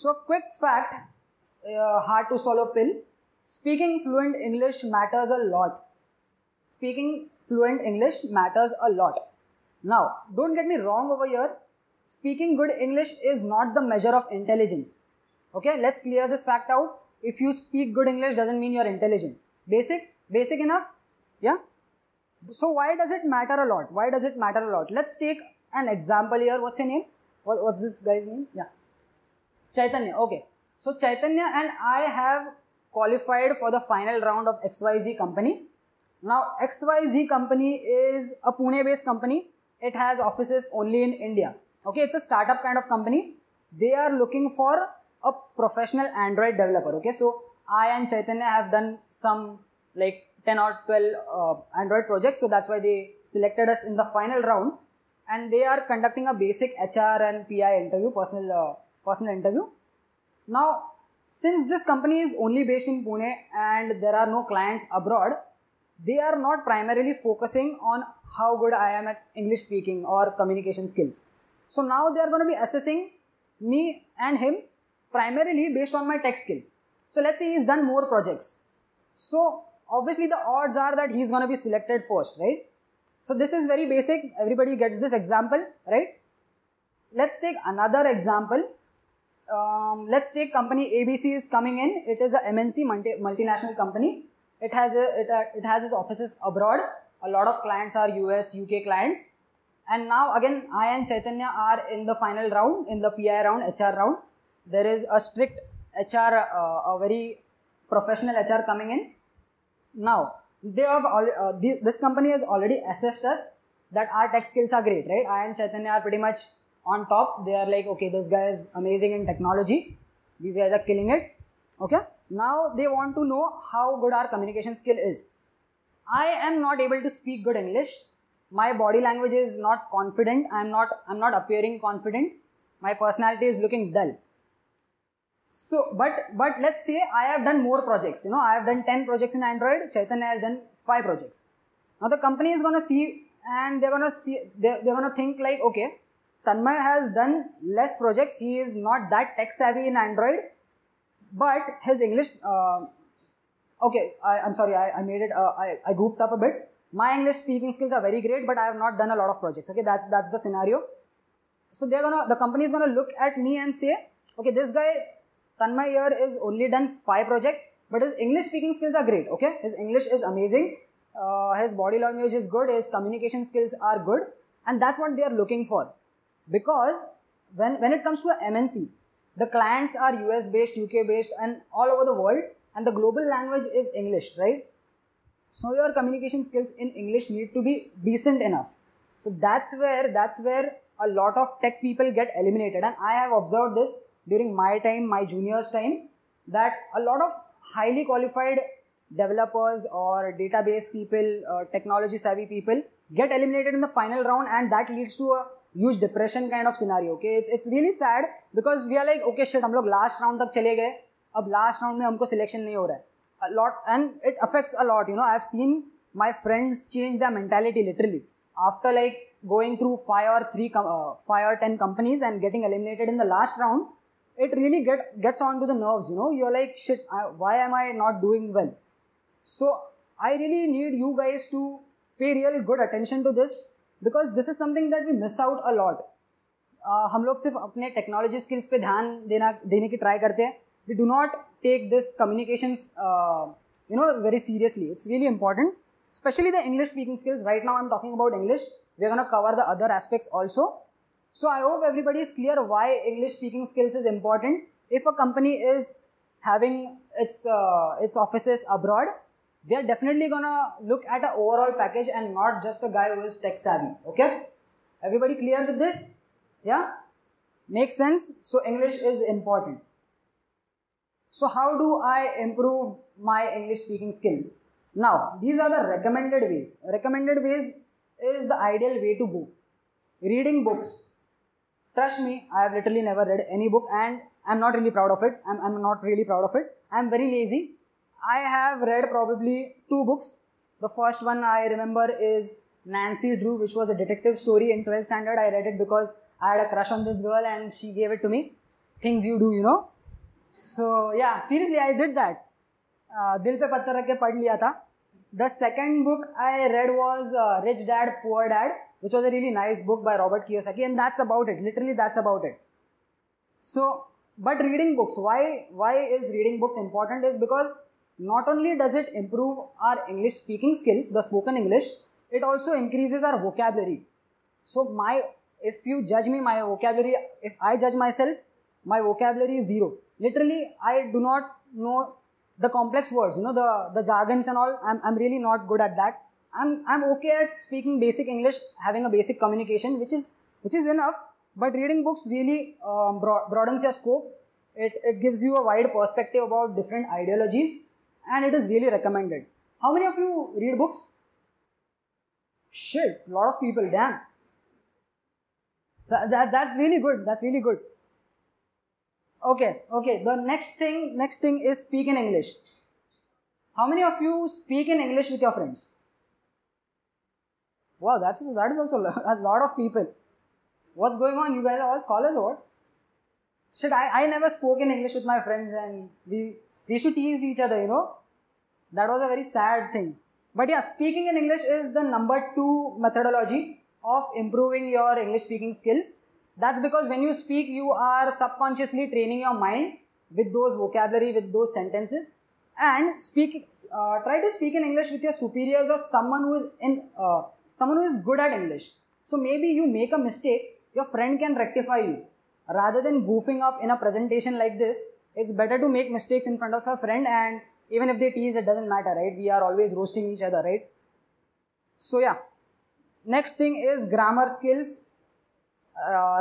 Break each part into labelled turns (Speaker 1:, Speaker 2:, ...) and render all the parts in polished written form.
Speaker 1: So quick fact, hard to swallow pill. Speaking fluent English matters a lot. Speaking fluent English matters a lot. Now, don't get me wrong over here. Speaking good English is not the measure of intelligence. Okay, let's clear this fact out. If you speak good English doesn't mean you're intelligent. Basic enough? Yeah? So why does it matter a lot? Why does it matter a lot? Let's take an example here. What's your name? What's this guy's name? Yeah. Chaitanya. Okay. So Chaitanya and I have qualified for the final round of XYZ company. Now XYZ company is a Pune based company. It has offices only in India. Okay, it's a startup kind of company. They are looking for a professional Android developer. Okay, so I and Chaitanya have done some like 10 or 12 Android projects. So that's why they selected us in the final round. And they are conducting a basic HR and PI interview, personal interview. Now, since this company is only based in Pune and there are no clients abroad, they are not primarily focusing on how good I am at English speaking or communication skills. So now they are going to be assessing me and him primarily based on my tech skills. So let's say he's done more projects. So obviously the odds are that he's going to be selected first, right? So this is very basic. Everybody gets this example, right? Let's take another example. Let's take company ABC is coming in. It is a MNC, multinational company. It has its offices abroad. A lot of clients are US, UK clients. And now again, I and Chaitanya are in the final round, in the PI round, HR round. There is a strict HR, a very professional HR coming in. Now, they have this company has already assessed us that our tech skills are great, right? I and Chaitanya are pretty much on top. They are like, okay, this guy is amazing in technology. These guys are killing it. Okay. Now they want to know how good our communication skill is. I am not able to speak good English. My body language is not confident. I'm not appearing confident. My personality is looking dull. So, but let's say I have done more projects. You know, I have done 10 projects in Android. Chaitanya has done 5 projects. Now the company is going to see, and they're going to think like, okay, Tanmay has done less projects. He is not that tech savvy in Android, but his English, okay, I'm sorry, I made it, I goofed up a bit. My English speaking skills are very great, but I have not done a lot of projects. Okay, that's the scenario. So the company is going to look at me and say, okay, this guy, Tanmay here is only done 5 projects, but his English speaking skills are great. Okay, his English is amazing. His body language is good. His communication skills are good. And that's what they are looking for. Because when it comes to a MNC, the clients are US based, UK based and all over the world, and the global language is English, right? So your communication skills in English need to be decent enough. So that's where a lot of tech people get eliminated. And I have observed this during my time, my juniors time, that a lot of highly qualified developers or database people, technology savvy people get eliminated in the final round, and that leads to a huge depression kind of scenario. Okay, it's really sad because we are like, okay shit, हम लोग last round तक चले गए, अब last round में हमको selection नहीं हो रहा है. A lot, and it affects a lot. You know, I've seen my friends change their mentality literally after like going through 5 or 10 companies and getting eliminated in the last round. It really gets onto the nerves. You know, you're like, shit, why am I not doing well? So I really need you guys to pay real good attention to this, because this is something that we miss out a lot. हम लोग सिर्फ अपने technology skills पे ध्यान देने की try करते हैं. We do not take this communications, very seriously. It's really important, especially the English speaking skills. Right now I'm talking about English. We're going to cover the other aspects also. So I hope everybody is clear why English speaking skills is important. If a company is having its offices abroad, they are definitely going to look at an overall package and not just a guy who is tech savvy. Okay? Everybody clear with this? Yeah? Makes sense? So English is important. So how do I improve my English speaking skills? Now, these are the recommended ways. Recommended ways is the ideal way to go. Reading books. Trust me, I have literally never read any book and I'm not really proud of it. I'm not really proud of it. I'm very lazy. I have read probably 2 books. The first one I remember is Nancy Drew, which was a detective story in 12th standard. I read it because I had a crush on this girl and she gave it to me. things you do, you know. So yeah, seriously, I did that. Dil pe patthar rakh ke pad liya tha. The second book I read was Rich Dad, Poor Dad, which was a really nice book by Robert Kiyosaki, and that's about it. Literally, that's about it. So, but reading books, why is reading books important is because not only does it improve our English speaking skills, the spoken English, it also increases our vocabulary. So if you judge me, my vocabulary, if I judge myself, my vocabulary is zero. Literally, I do not know the complex words, you know, the jargons and all. I'm really not good at that. I'm okay at speaking basic English, having a basic communication, which is enough. But reading books really broadens your scope. It gives you a wide perspective about different ideologies, and it is really recommended. How many of you read books? Shit, a lot of people, damn. That's really good. That's really good. Okay. The next thing is speak in English. How many of you speak in English with your friends? Wow, that is also a lot of people. What's going on? You guys are all scholars or what? Shit, I never spoke in English with my friends, and we used to tease each other, you know. That was a very sad thing. But yeah, speaking in English is the number 2 methodology of improving your English speaking skills. That's because when you speak, you are subconsciously training your mind with those vocabulary, with those sentences, and try to speak in English with your superiors or someone who is good at English. So maybe you make a mistake, your friend can rectify you. Rather than goofing up in a presentation like this, it's better to make mistakes in front of a friend, and even if they tease, it doesn't matter, right? We are always roasting each other, right? So yeah. Next thing is grammar skills,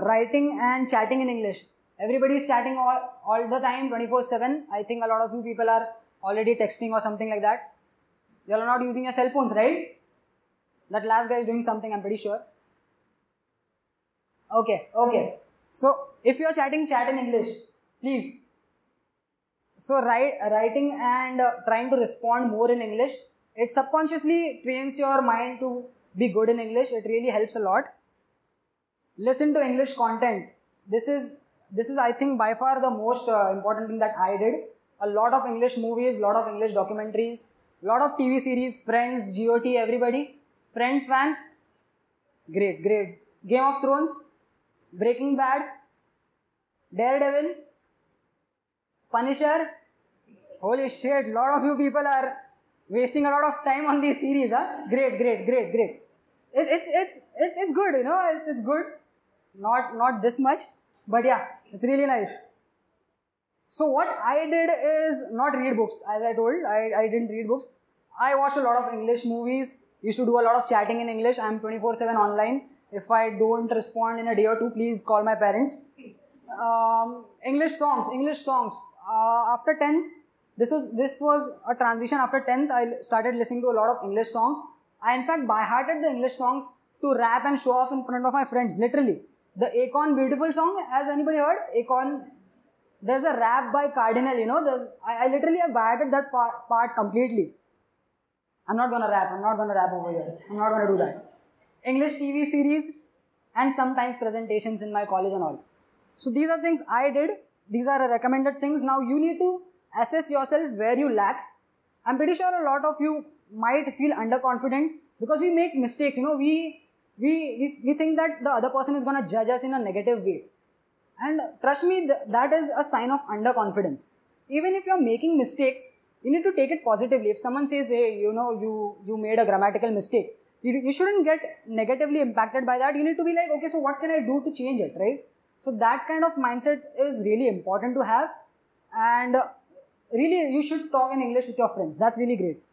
Speaker 1: writing and chatting in English. Everybody is chatting all the time, 24/7. I think a lot of you people are already texting or something like that. You are not using your cell phones, right? That last guy is doing something, I'm pretty sure. Okay. So if you are chatting, chat in English, please. So writing and trying to respond more in English, it subconsciously trains your mind to be good in English. It really helps a lot. Listen to English content. This is I think by far the most important thing that I did. A lot of English movies, lot of English documentaries, lot of TV series, Friends, GOT, everybody. Friends fans, great. Game of Thrones, Breaking Bad, Daredevil, Punisher. Holy shit, lot of you people are wasting a lot of time on these series, huh? Great. It's good, you know, it's good. Not this much, but yeah, it's really nice. So what I did is not read books. As I told, I didn't read books. I watched a lot of English movies, used to do a lot of chatting in English. I'm 24/7 online. If I don't respond in a day or two, please call my parents. English songs. After 10th, this was a transition. After 10th, I started listening to a lot of English songs. I in fact by-hearted the English songs to rap and show off in front of my friends, literally. The Akon Beautiful song, has anybody heard? Akon, there's a rap by Cardinal, you know. I literally have by-hearted that part completely. I'm not gonna rap over here. I'm not gonna do that. English TV series and sometimes presentations in my college and all. So these are things I did. These are recommended things. Now you need to assess yourself where you lack. I'm pretty sure a lot of you might feel underconfident because we make mistakes. You know, we think that the other person is going to judge us in a negative way. And trust me, that is a sign of underconfidence. Even if you're making mistakes, you need to take it positively. If someone says, hey, you know, you made a grammatical mistake, you shouldn't get negatively impacted by that. You need to be like, okay, so what can I do to change it, right? So that kind of mindset is really important to have. And really, you should talk in English with your friends. That's really great.